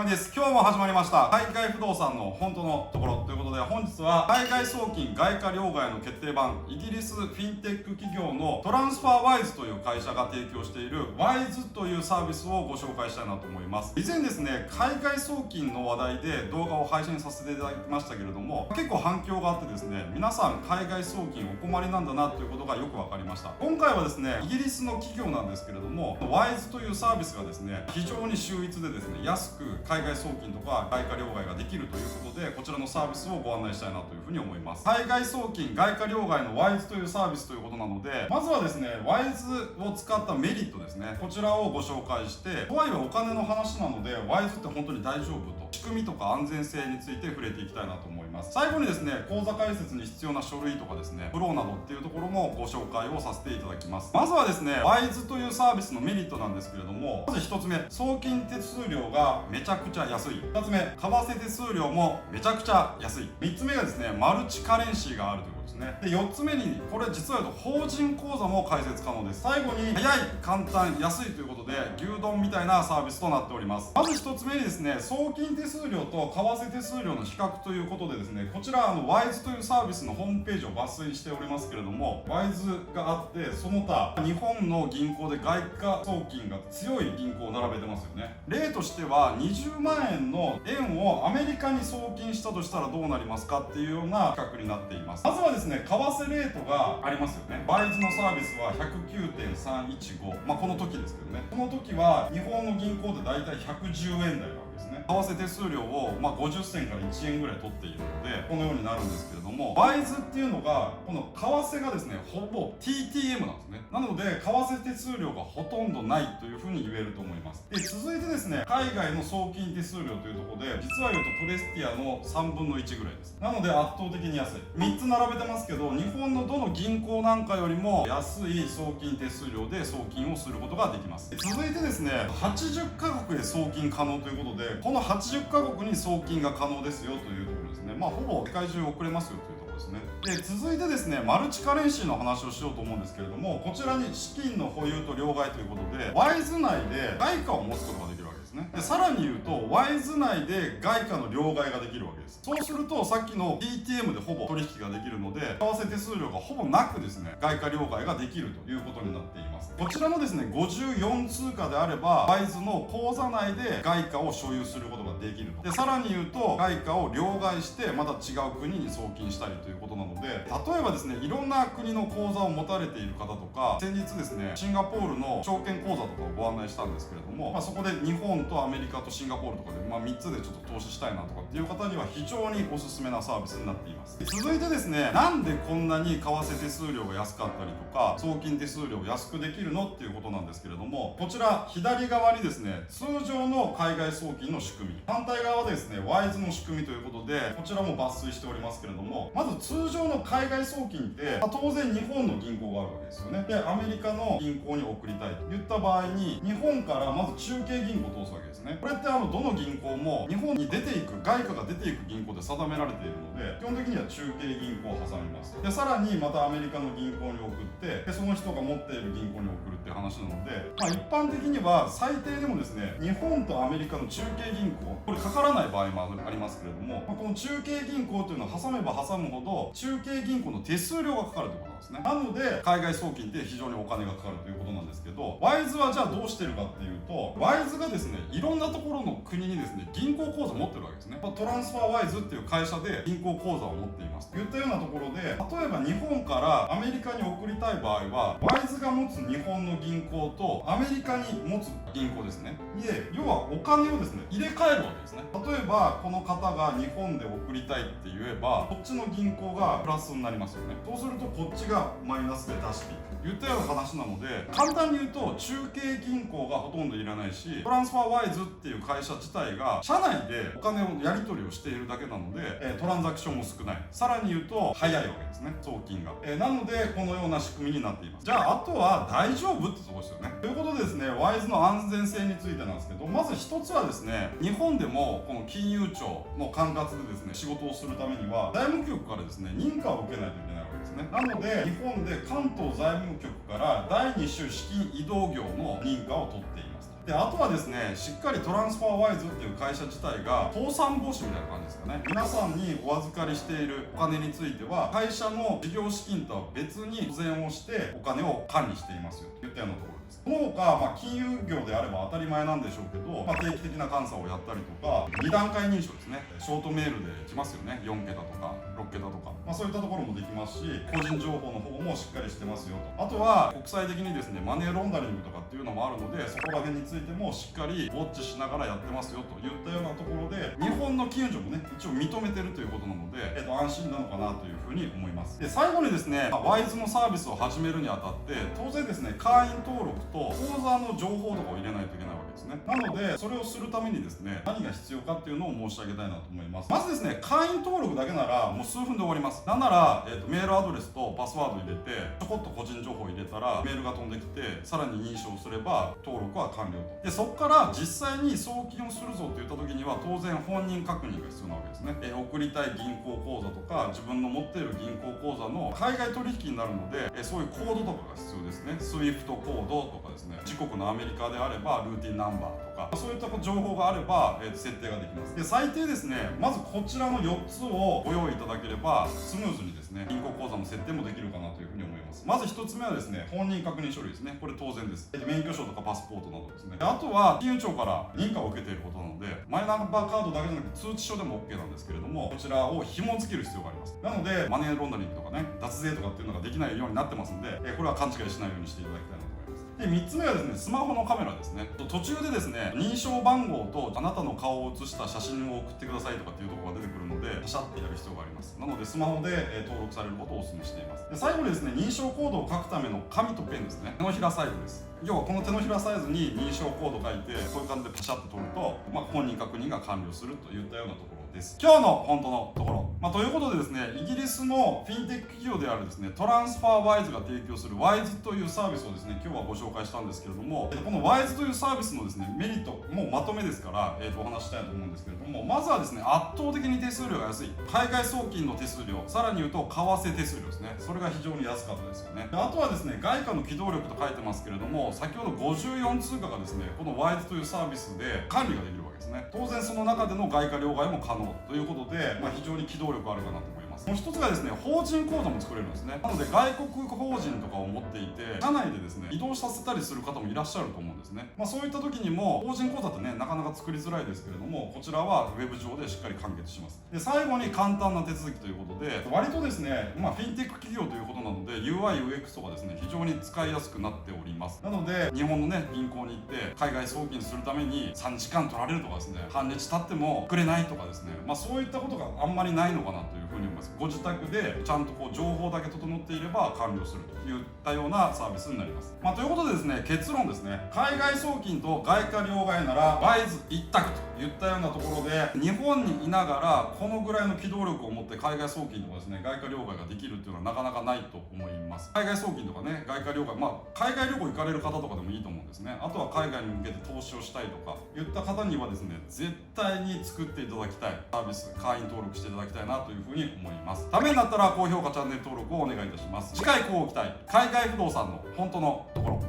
です。今日も始まりました海外不動産の本当のところということで、本日は海外送金外貨両替の決定版、イギリスフィンテック企業のトランスファーワイズという会社が提供しているワイズというサービスをご紹介したいなと思います。以前ですね、海外送金の話題で動画を配信させていただきましたけれども、結構反響があってですね、皆さん海外送金お困りなんだなということがよく分かりました。今回はですね、イギリスの企業なんですけれども、ワイズというサービスがですね、非常に秀逸でですね、安く海外送金とか外貨両替ができるということで、こちらのサービスをご案内したいなというふうに思います。海外送金外貨両替のワイズというサービスということなので、まずはですね、ワイズを使ったメリットですね、こちらをご紹介して、とはいえお金の話なので、ワイズって本当に大丈夫と、仕組みとか安全性について触れていきたいなと思います。最後にですね、口座開設に必要な書類とかですね、フローなどっていうところもご紹介をさせていただきます。まずはですね、ワイズというサービスのメリットなんですけれども、まず1つ目、送金手数料がめちゃくちゃ安い。2つ目、為替手数料もめちゃくちゃ安い。3つ目がですね、マルチカレンシーがあるということですね。で、4つ目に、これ実は言うと法人口座も開設可能です。最後に、早い、簡単、安いということで、牛丼みたいなサービスとなっております。まず1つ目にですね、送金手数料と為替手数料の比較ということでですね、こちらワイズというサービスのホームページを抜粋しておりますけれども、ワイズがあって、その他日本の銀行で外貨送金が強い銀行を並べてますよね。例としては20万円の円をアメリカに送金したとしたらどうなりますかっていうような比較になっています。まずはですね、為替レートがありますよね。ワイズのサービスは 109.315、この時ですけどね、この時は日本の銀行でだいたい110円台なわけですね。為替手数料を50銭から1円ぐらい取っているので、このようになるんですけれども、ワイズっていうのがこの為替がですね、ほぼ TTM なんですね。なので為替手数料がほとんどないというふうに言えると思います。で、続いてですね、海外の送金手数料というところで、実は言うとプレスティアの3分の1ぐらいです。なので圧倒的に安い。3つ並べてますけど、日本のどの銀行なんかよりも安い送金手数料で送金をすることができます。で、続いてですね、80カ国で送金可能ということで、この80カ国に送金が可能ですよというところですね。ほぼ世界中送れますよというところですね。で、続いてですね、マルチカレンシーの話をしようと思うんですけれども、こちらに資金の保有と両替ということで、ワイズ内で外貨を持つことができるわけですね。で、さらに言うと、ワイズ内で外貨の両替ができるわけです。そうすると、さっきの TTM でほぼ取引ができるので、為替手数料がほぼなくですね、外貨両替ができるということになっています。こちらのですね、54通貨であれば、ワイズの口座内で外貨を所有することができると。で、さらに言うと、外貨を両替して、また違う国に送金したりということなので、例えばですね、いろんな国の口座を持たれている方とか、先日ですね、シンガポールの証券口座とかをご案内したんですけれども、そこで日本とアメリカとシンガポールとかで、3つでちょっと投資したいなとかっていう方には非常におすすめなサービスになっています。続いてですね、なんでこんなに為替手数料が安かったりとか、送金手数料を安くできるのっていうことなんですけれども、こちら左側にですね、通常の海外送金の仕組み、反対側はですね、ワイズの仕組みということで、こちらも抜粋しておりますけれども、まず通常の海外送金って、当然日本の銀行があるわけですよね。で、アメリカの銀行に送りたいと言った場合に、日本からまず中継銀行を通すわけですね。これってどの銀行も日本に出ていく、外貨が出ていく銀行で定められているので、基本的には中継銀行を挟みます。で、さらにまたアメリカの銀行に送って、で、その人が持っている銀行に送るっていう話なので、一般的には最低でもですね、日本とアメリカの中継銀行、これかからない場合もありますけれども、この中継銀行というのは挟めば挟むほど、中継銀行の手数料がかかるということなんですね。なので、海外送金って非常にお金がかかるということなんですけど、ワイズはじゃあどうしてるかっていうと、ワイズがですね、いろんなところの国にですね、銀行口座を持ってるわけですね。トランスファーワイズっていう会社で銀行口座を持っています。といったようなところで、例えば日本からアメリカに送りたい場合は、ワイズが持つ日本の銀行とアメリカに持つ銀行ですね。で、要はお金をですね、入れ替えるわけですね。例えば、この方が日本で送りたいって言えば、こっちの銀行がプラスになりますよね。そうすると、こっちがマイナスで出していく。言ったような話なので、簡単に言うと、中継銀行がほとんどいらないし、トランスファーワイズっていう会社自体が、社内でお金をやり取りをしているだけなので、トランザクションも少ない。さらに言うと、早いわけですね、送金が。なので、このような仕組みになっています。じゃあ、あとは大丈夫ってとこですよね。ということでですね、ワイズの安全性についてなんですけど、まず一つはですね、日本でもこの金融庁の管轄でですね、仕事をするためには、財務局からですね、認可を受けないといけないわけですね。なので、日本で関東財務局から第2種資金移動業の認可を取っています。で、あとはですね、しっかりトランスファーワイズっていう会社自体が倒産防止みたいな感じですかね。皆さんにお預かりしているお金については会社の事業資金とは別に保全をしてお金を管理していますよといったようなところです。その他、金融業であれば当たり前なんでしょうけど、定期的な監査をやったりとか、2段階認証ですね、ショートメールで来ますよね、4桁とか6桁とか、そういったところもできますし、個人情報の方もしっかりしてますよと。あとは国際的にですね、マネーロンダリングとかっていうのもあるので、そこら辺についてもしっかりウォッチしながらやってますよといったようなところで、日本の金融庁もね、一応認めてるということなので、安心なのかなというふうに思います。で、最後にですね、ワイズのサービスを始めるにあたって、当然ですね、会員登録と口座の情報とかを入れないといけないわけですね。なので、それをするためにですね、何が必要かっていうのを申し上げたいなと思います。まずですね、会員登録だけならもう数分で終わります。なんなら、メールアドレスとパスワード入れて、ちょこっと個人情報入れたら、メールが飛んできて、さらに認証すれば登録は完了と。で、そこから実際に送金をするぞって言った時には、当然本人確認が必要なわけですね。送りたい銀行口座とか、自分の持っている銀行口座の海外取引になるので、そういうコードとかが必要ですね。SWIFT コードとかですね、自国のアメリカであればルーティンナンバーとか、そういった情報があれば、設定ができます。で、最低ですね、まずこちらの4つをご用意いただければ、スムーズにですね、銀行口座の設定もできるかなというふうに思います。まず1つ目はですね、本人確認書類ですね。これ当然です。免許証とかパスポートなどですね。あとは金融庁から認可を受けていることなので、マイナンバーカードだけじゃなくて通知書でも OK なんですけれども、こちらを紐付ける必要があります。なので、マネーロンダリングとかね、脱税とかっていうのができないようになってますんで、これは勘違いしないようにしていただきたいなと思います。で、3つ目はですね、スマホのカメラですね。途中でですね、認証番号とあなたの顔を写した写真を送ってくださいとかっていうところが出てくるので、パシャってやる必要があります。なので、スマホで登録されることをお勧めしています。で、最後にですね、認証コードを書くための紙とペンですね。手のひらサイズです。要はこの手のひらサイズに認証コード書いて、こういう感じでパシャって取ると、本人確認が完了するといったようなところです。今日の本当のところ。ということでですね、イギリスのフィンテック企業であるですね、トランスファーワイズが提供するワイズというサービスをですね、今日はご紹介したんですけれども、このワイズというサービスのですね、メリット、もうまとめですから、お話ししたいと思うんですけれども、まずはですね、圧倒的に手数料が安い。海外送金の手数料、さらに言うと、為替手数料ですね。それが非常に安かったですよね。あとはですね、外貨の機動力と書いてますけれども、先ほど54通貨がですね、このワイズというサービスで管理ができるわけですね。当然その中での外貨両替も可能ということで、非常に機動力あるかなと思います。もう一つがですね、法人口座も作れるんですね。なので外国法人とかを持っていて、社内でですね、移動させたりする方もいらっしゃると思うんですね。そういった時にも、法人口座ってね、なかなか作りづらいですけれども、こちらはウェブ上でしっかり完結します。で、最後に簡単な手続きということで、割とですね、フィンテック企業ということなので、UI、UX とかですね、非常に使いやすくなっております。なので、日本のね、銀行に行って、海外送金するために3時間取られるとかですね、半日経ってもくれないとかですね、そういったことがあんまりないのかなというふうに思います。ご自宅でちゃんと情報だけ整っていれば完了するといったようなサービスになります。ということでですね、結論ですね、海外送金と外貨両替ならワイズ一択といったようなところで、日本にいながらこのぐらいの機動力を持って海外送金とかですね、外貨両替ができるっていうのはなかなかないと思います。海外送金とかね、外貨両替、海外旅行行かれる方とかでもいいと思うんですね。あとは海外に向けて投資をしたいとか言った方にはですね、絶対に作っていただきたいサービス、会員登録していただきたいなというふうに思います。ためになったら高評価、チャンネル登録をお願いいたします。次回こうご期待。海外不動産の本当のところ。